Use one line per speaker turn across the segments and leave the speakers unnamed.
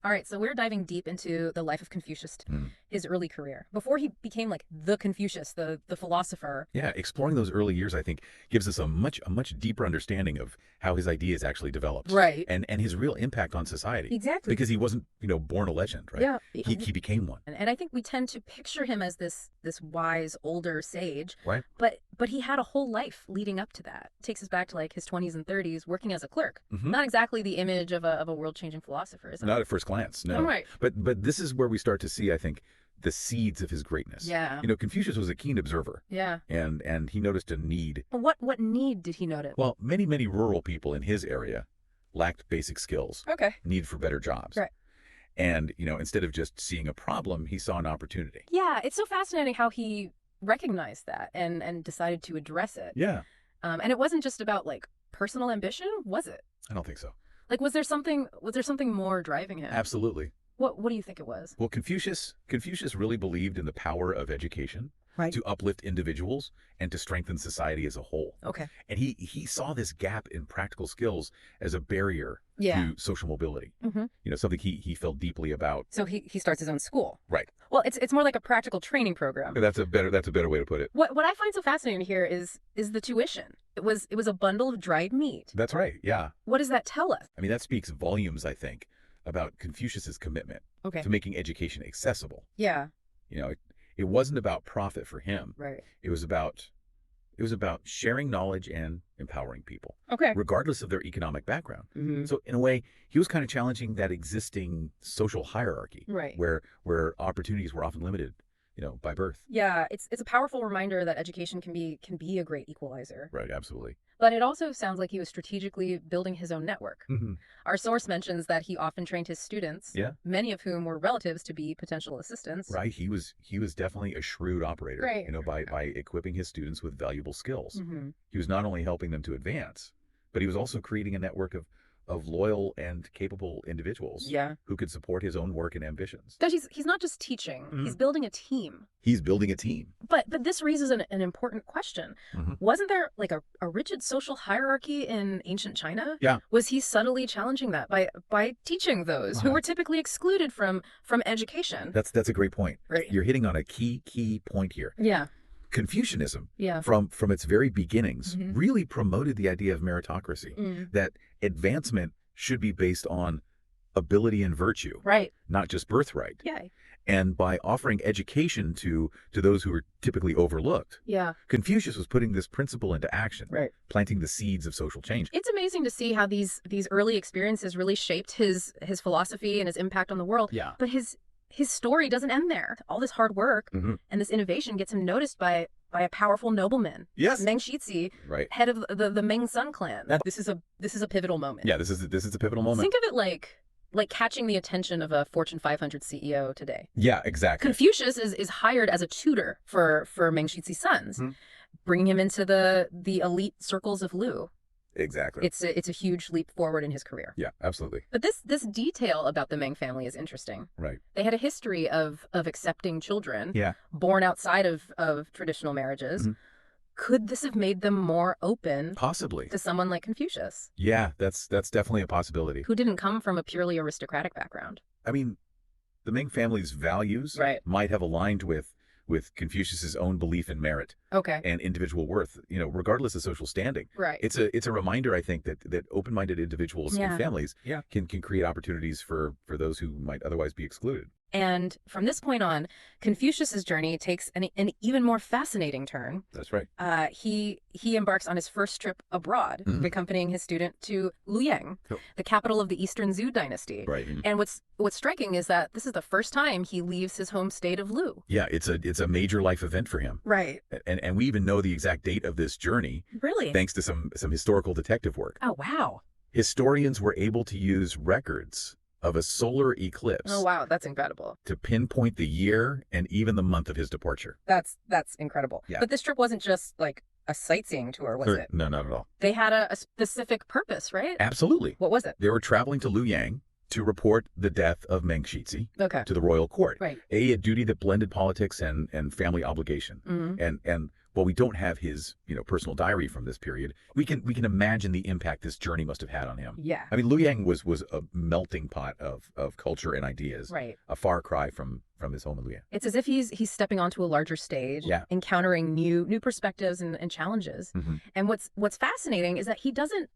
All right, so we're diving deep into the life of Confucius, his early career, before he became like the Confucius, the philosopher.
Yeah, exploring those early years, I think, gives us a much deeper understanding of how his ideas actually developed.
Right.
And his real impact on society.
Exactly.
Because he wasn't, born a legend, right?
Yeah.
He became one.
And I think we tend to picture him as this wise older sage.
Right.
But he had a whole life leading up to that. It takes us back to like his 20s and 30s working as a clerk. Not exactly the image of a world-changing philosopher, is it?
Not at first glance, no.
Right.
But this is where we start to see, I think, the seeds of his greatness.
Yeah.
Confucius was a keen observer.
Yeah.
And he noticed a need.
What need did he notice?
Well, many rural people in his area lacked basic skills.
Okay.
Need for better jobs.
Right.
And, instead of just seeing a problem, he saw an opportunity.
Yeah, it's so fascinating how he recognized that and decided to address it.
Yeah.
And it wasn't just about like personal ambition, was it?
I don't think so.
Like, was there something more driving him?
Absolutely.
What do you think it was?
Well, Confucius really believed in the power of education.
Right.
To uplift individuals and to strengthen society as a whole.
Okay.
And he saw this gap in practical skills as a barrier to social mobility. Something he felt deeply about.
So he starts his own school.
Right.
Well, it's more like a practical training program.
That's a better way to put it.
What I find so fascinating here is the tuition. It was a bundle of dried meat.
That's right. Yeah.
What does that tell us?
I mean, that speaks volumes, I think, about Confucius's commitment to making education accessible.
Yeah.
It wasn't about profit for him.
Right.
It was about sharing knowledge and empowering people.
Okay.
Regardless of their economic background. So in a way, he was kind of challenging that existing social hierarchy.
Right.
Where opportunities were often limited, by birth.
Yeah, it's a powerful reminder that education can be a great equalizer.
Right, absolutely.
But it also sounds like he was strategically building his own network. Our source mentions that he often trained his students, many of whom were relatives, to be potential assistants.
Right, he was definitely a shrewd operator.
Right.
By equipping his students with valuable skills. He was not only helping them to advance, but he was also creating a network of loyal and capable individuals who could support his own work and ambitions.
That he's not just teaching, he's building a team.
He's building a team.
But this raises an important question. Wasn't there like a rigid social hierarchy in ancient China?
Yeah.
Was he subtly challenging that by teaching those who were typically excluded from education?
That's a great point.
Right.
You're hitting on a key point here.
Yeah.
Confucianism, from its very beginnings, really promoted the idea of meritocracy, that advancement should be based on ability and virtue,
right,
not just birthright.
Yeah.
And by offering education to those who were typically overlooked, Confucius was putting this principle into action,
right,
planting the seeds of social change.
It's amazing to see how these early experiences really shaped his philosophy and his impact on the world.
Yeah.
But his story doesn't end there. All this hard work and this innovation gets him noticed by a powerful nobleman.
Yes.
Meng Shitzi,
right,
head of the Meng Sun clan. This is a pivotal moment.
Yeah, this is a pivotal moment.
Think of it like catching the attention of a Fortune 500 CEO today.
Yeah, exactly.
Confucius is hired as a tutor for Meng Shitzi's sons, bringing him into the elite circles of Lu.
Exactly.
It's a huge leap forward in his career.
Yeah, absolutely.
But this detail about the Meng family is interesting.
Right.
They had a history of accepting children born outside of traditional marriages. Could this have made them more open,
possibly,
to someone like Confucius?
Yeah, that's definitely a possibility.
Who didn't come from a purely aristocratic background.
I mean, the Meng family's values might have aligned with Confucius's own belief in merit and individual worth, regardless of social standing.
Right.
It's a reminder, I think, that open-minded individuals and families can create opportunities for those who might otherwise be excluded.
And from this point on, Confucius's journey takes an even more fascinating turn.
That's right.
He embarks on his first trip abroad, accompanying his student to Luoyang, the capital of the Eastern Zhou Dynasty.
Right.
And what's striking is that this is the first time he leaves his home state of Lu.
Yeah, it's a major life event for him.
Right.
And we even know the exact date of this journey.
Really?
Thanks to some historical detective work.
Oh, wow.
Historians were able to use records of a solar eclipse.
Oh, wow. That's incredible.
To pinpoint the year and even the month of his departure.
That's incredible.
Yeah.
But this trip wasn't just like a sightseeing tour, was it?
No, not at all.
They had a specific purpose, right?
Absolutely.
What was it?
They were traveling to Luoyang to report the death of Meng Shitzi to the royal court.
Right.
A duty that blended politics and family obligation. And while we don't have his, personal diary from this period, we can imagine the impact this journey must have had on him.
Yeah.
I mean, Luoyang was a melting pot of culture and ideas.
Right.
A far cry from his home in Luoyang.
It's as if he's stepping onto a larger stage, encountering new perspectives and challenges. And what's fascinating is that he doesn't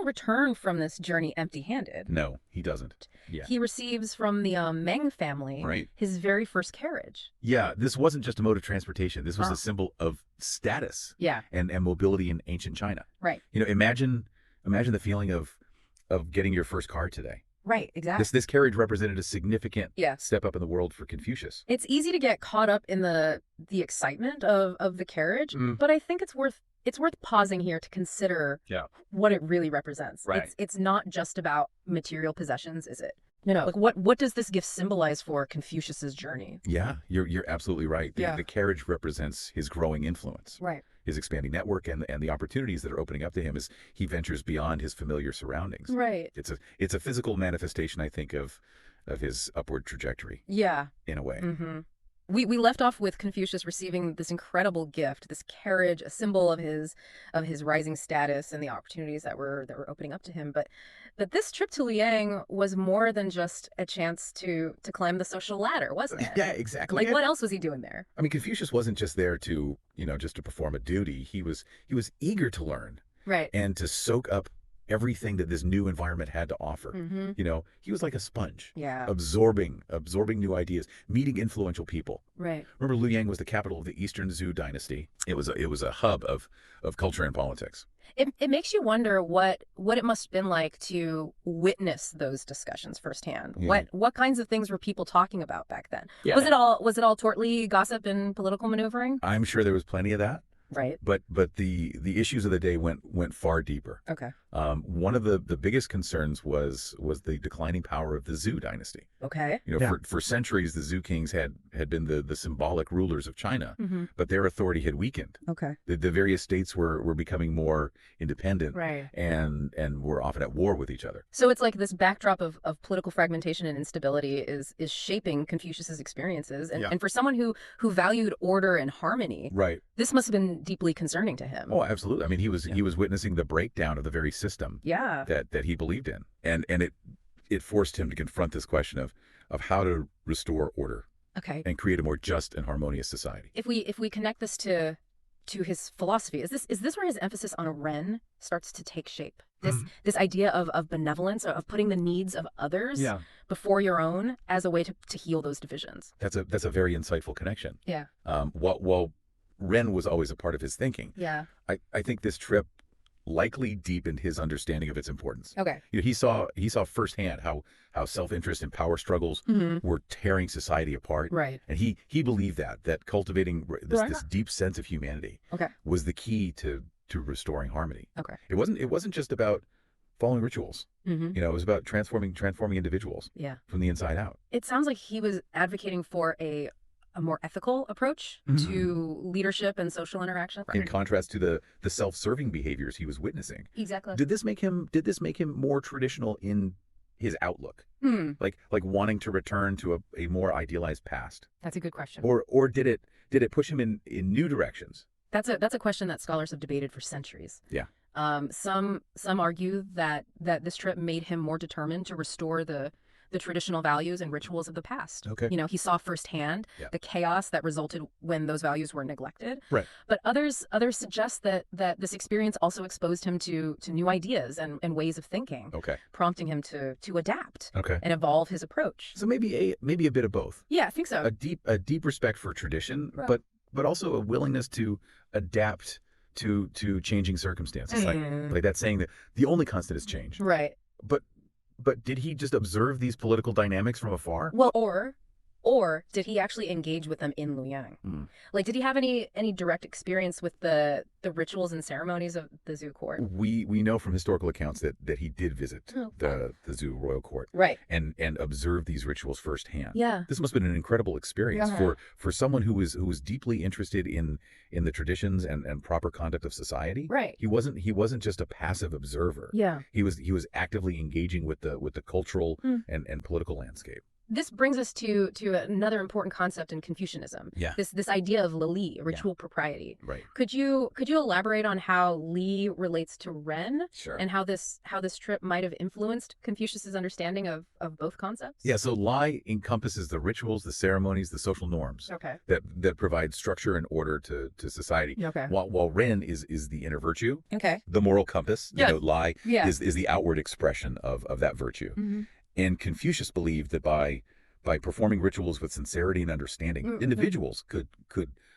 return from this journey empty-handed.
No, he doesn't. Yeah.
He receives from the Meng family his very first carriage.
Yeah, this wasn't just a mode of transportation. This was a symbol of status.
Yeah.
And mobility in ancient China.
Right.
Imagine the feeling of getting your first car today.
Right, exactly.
This carriage represented a significant step up in the world for Confucius.
It's easy to get caught up in the excitement of the carriage, but I think it's worth pausing here to consider what it really represents.
Right.
It's not just about material possessions, is it? Like what does this gift symbolize for Confucius's journey?
Yeah, you're absolutely right. The carriage represents his growing influence.
Right.
His expanding network and the opportunities that are opening up to him as he ventures beyond his familiar surroundings.
Right.
It's a physical manifestation, I think, of his upward trajectory.
Yeah.
In a way.
We left off with Confucius receiving this incredible gift, this carriage, a symbol of his rising status and the opportunities that were opening up to him. But this trip to Luoyang was more than just a chance to climb the social ladder, wasn't it?
Yeah, exactly.
Like, what else was he doing there?
I mean, Confucius wasn't just there to, just to perform a duty. He was eager to learn.
Right.
And to soak up everything that this new environment had to offer. He was like a sponge, absorbing new ideas, meeting influential people.
Right.
Remember, Luoyang was the capital of the Eastern Zhou Dynasty. It was a hub of culture and politics.
It makes you wonder what it must have been like to witness those discussions firsthand. What kinds of things were people talking about back then? Yeah. Was it all tortly gossip and political maneuvering?
I'm sure there was plenty of that.
Right.
But the issues of the day went far deeper.
Okay.
One of the biggest concerns was the declining power of the Zhou dynasty.
Okay.
For centuries the Zhou kings had been the symbolic rulers of China, but their authority had weakened.
Okay.
The various states were becoming more independent,
right,
and were often at war with each other.
So it's like this backdrop of political fragmentation and instability is shaping Confucius's experiences, and for someone who valued order and harmony,
right,
this must have been deeply concerning to him.
Oh, absolutely. I mean, he was witnessing the breakdown of the very system that he believed in, and it forced him to confront this question of how to restore order, and create a more just and harmonious society.
If we connect this to his philosophy, is this where his emphasis on Ren starts to take shape? This idea of benevolence, of putting the needs of others before your own as a way to heal those divisions.
That's a very insightful connection.
Yeah.
While Ren was always a part of his thinking, I think this trip likely deepened his understanding of its importance.
Okay.
He saw firsthand how self-interest and power struggles were tearing society apart.
Right.
And he believed that cultivating this deep sense of humanity was the key to restoring harmony.
Okay.
It wasn't just about following rituals. It was about transforming individuals from the inside out.
It sounds like he was advocating for a more ethical approach to leadership and social interaction,
in contrast to the self-serving behaviors he was witnessing.
Exactly.
Did this make him more traditional in his outlook, like wanting to return to a more idealized past?
That's a good question.
Or did it push him in new directions?
That's a question that scholars have debated for centuries.
Yeah.
Some argue that this trip made him more determined to restore the traditional values and rituals of the past.
Okay.
He saw firsthand the chaos that resulted when those values were neglected.
Right.
But others suggest that this experience also exposed him to new ideas and ways of thinking.
Okay.
Prompting him to adapt.
Okay.
And evolve his approach.
So maybe a bit of both.
Yeah, I think so.
A deep respect for tradition, but also a willingness to adapt to changing circumstances. Like that saying that the only constant is change.
Right.
But did he just observe these political dynamics from afar?
Well, or did he actually engage with them in Luoyang? Like, did he have any direct experience with the rituals and ceremonies of the Zhou court?
We know from historical accounts that he did visit the Zhou royal court,
right,
and observe these rituals firsthand.
Yeah,
this must have been an incredible experience for someone who was deeply interested in the traditions and proper conduct of society.
Right.
He wasn't just a passive observer.
Yeah.
He was actively engaging with the cultural and political landscape.
This brings us to another important concept in Confucianism.
Yeah.
This idea of li, ritual propriety.
Right.
Could you elaborate on how li relates to Ren?
Sure.
And how this trip might have influenced Confucius's understanding of both concepts?
Yeah, so li encompasses the rituals, the ceremonies, the social norms that provide structure and order to society.
Okay.
While Ren is the inner virtue.
Okay.
The moral compass.
Yeah.
Li is the outward expression of that virtue. Mm-hmm. And Confucius believed that by performing rituals with sincerity and understanding, individuals could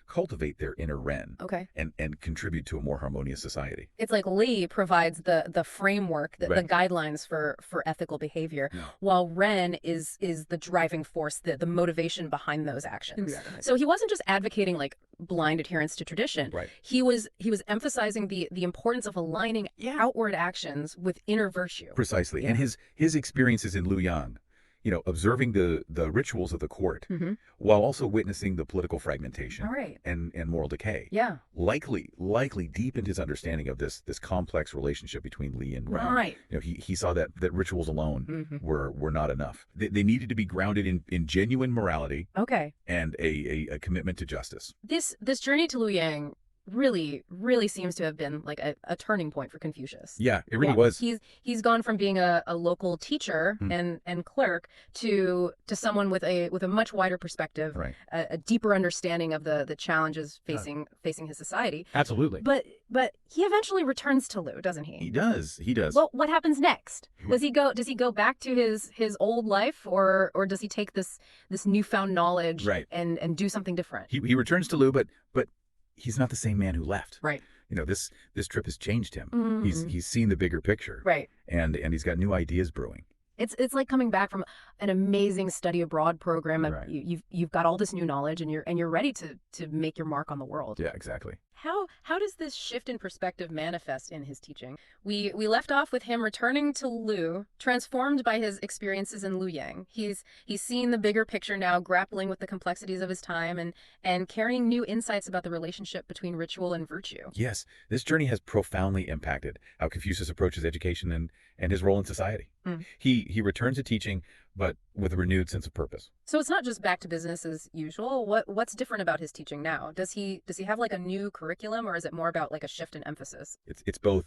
cultivate their inner Ren and contribute to a more harmonious society.
It's like Li provides the framework, the guidelines for ethical behavior, while Ren is the driving force, the motivation behind those actions. Exactly. So he wasn't just advocating like blind adherence to tradition.
Right.
He was emphasizing the importance of aligning outward actions with inner virtue.
Precisely. And his experiences in Luoyang, observing the rituals of the court, while also witnessing the political fragmentation and moral decay, likely deepened his understanding of this complex relationship between Li and Ren.
Right.
He saw that rituals alone were not enough. They needed to be grounded in genuine morality and a commitment to justice.
This journey to Luoyang really seems to have been like a turning point for Confucius.
Yeah, it really was.
He's gone from being a local teacher and clerk to someone with a much wider perspective, a deeper understanding of the challenges facing his society.
Absolutely.
But he eventually returns to Lu, doesn't he?
He does.
Well, what happens next? Does he go back to his old life, or does he take this newfound knowledge and do something different?
He returns to Lu, but he's not the same man who left.
Right.
This trip has changed him. He's seen the bigger picture.
Right.
And he's got new ideas brewing.
It's like coming back from an amazing study abroad program. You've got all this new knowledge, and you're ready to make your mark on the world.
Yeah, exactly.
How does this shift in perspective manifest in his teaching? We left off with him returning to Lu, transformed by his experiences in Luoyang. He's seen the bigger picture now, grappling with the complexities of his time and carrying new insights about the relationship between ritual and virtue.
Yes, this journey has profoundly impacted how Confucius approaches education and his role in society. He returns to teaching, but with a renewed sense of purpose.
So it's not just back to business as usual. What's different about his teaching now? Does he have like a new curriculum, or is it more about like a shift in emphasis?
It's both.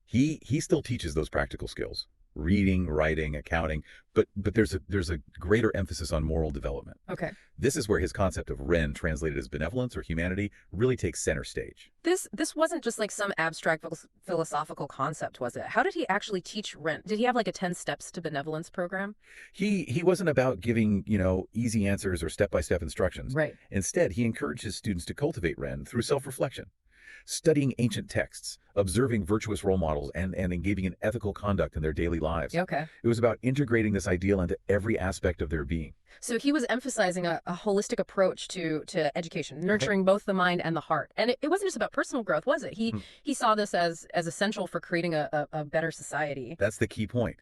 He still teaches those practical skills, reading, writing, accounting, but there's a greater emphasis on moral development.
Okay.
This is where his concept of Ren, translated as benevolence or humanity, really takes center stage.
This wasn't just like some abstract philosophical concept, was it? How did he actually teach Ren? Did he have like a 10 steps to benevolence program?
He wasn't about giving, easy answers or step-by-step instructions.
Right.
Instead, he encouraged his students to cultivate Ren through self-reflection, studying ancient texts, observing virtuous role models, and engaging in ethical conduct in their daily lives.
Okay.
It was about integrating this ideal into every aspect of their being.
So he was emphasizing a holistic approach to education, nurturing both the mind and the heart. And it wasn't just about personal growth, was it? He saw this as essential for creating a better society.
That's the key point.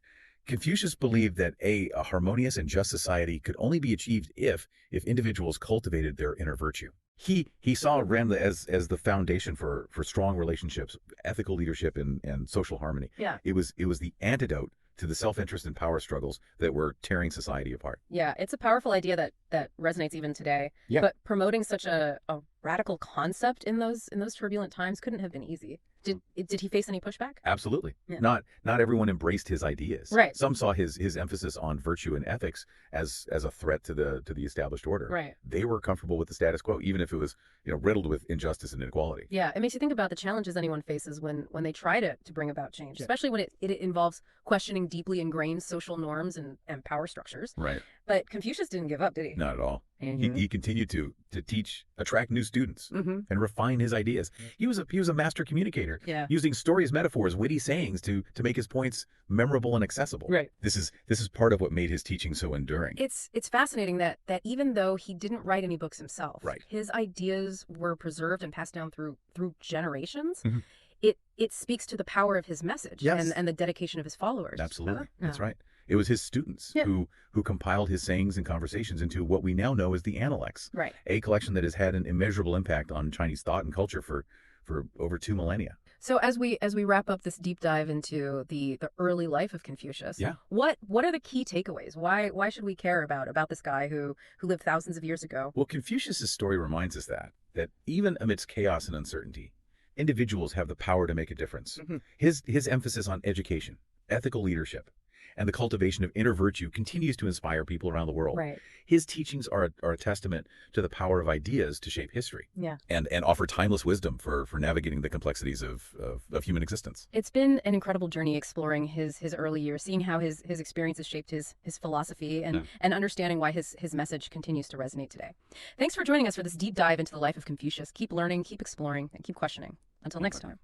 Confucius believed that a harmonious and just society could only be achieved if individuals cultivated their inner virtue. He saw Ren as the foundation for strong relationships, ethical leadership, and social harmony.
Yeah.
It was the antidote to the self-interest and power struggles that were tearing society apart.
Yeah, it's a powerful idea that resonates even today.
Yeah.
But promoting such a radical concept in those turbulent times couldn't have been easy. Did he face any pushback?
Absolutely.
Yeah.
Not everyone embraced his ideas.
Right.
Some saw his emphasis on virtue and ethics as a threat to the established order.
Right.
They were comfortable with the status quo, even if it was riddled with injustice and inequality.
Yeah, it makes you think about the challenges anyone faces when they try to bring about change, especially when it involves questioning deeply ingrained social norms and power structures.
Right.
But Confucius didn't give up, did he?
Not at all. He continued to teach, attract new students, and refine his ideas. He was a master communicator, using stories, metaphors, witty sayings to make his points memorable and accessible.
Right.
This is part of what made his teaching so enduring.
It's fascinating that even though he didn't write any books himself, his ideas were preserved and passed down through generations. It speaks to the power of his message and the dedication of his followers.
Absolutely. That's right. It was his students who compiled his sayings and conversations into what we now know as the Analects,
right?
A collection that has had an immeasurable impact on Chinese thought and culture for over 2 millennia.
So as we wrap up this deep dive into the early life of Confucius,
Yeah.
what are the key takeaways? Why should we care about this guy who lived thousands of years ago?
Well, Confucius's story reminds us that even amidst chaos and uncertainty, individuals have the power to make a difference. His emphasis on education, ethical leadership, and the cultivation of inner virtue continues to inspire people around the world.
Right.
His teachings are a testament to the power of ideas to shape history.
Yeah.
And offer timeless wisdom for navigating the complexities of human existence.
It's been an incredible journey exploring his early years, seeing how his experiences shaped his philosophy and understanding why his message continues to resonate today. Thanks for joining us for this deep dive into the life of Confucius. Keep learning, keep exploring, and keep questioning. Until next time.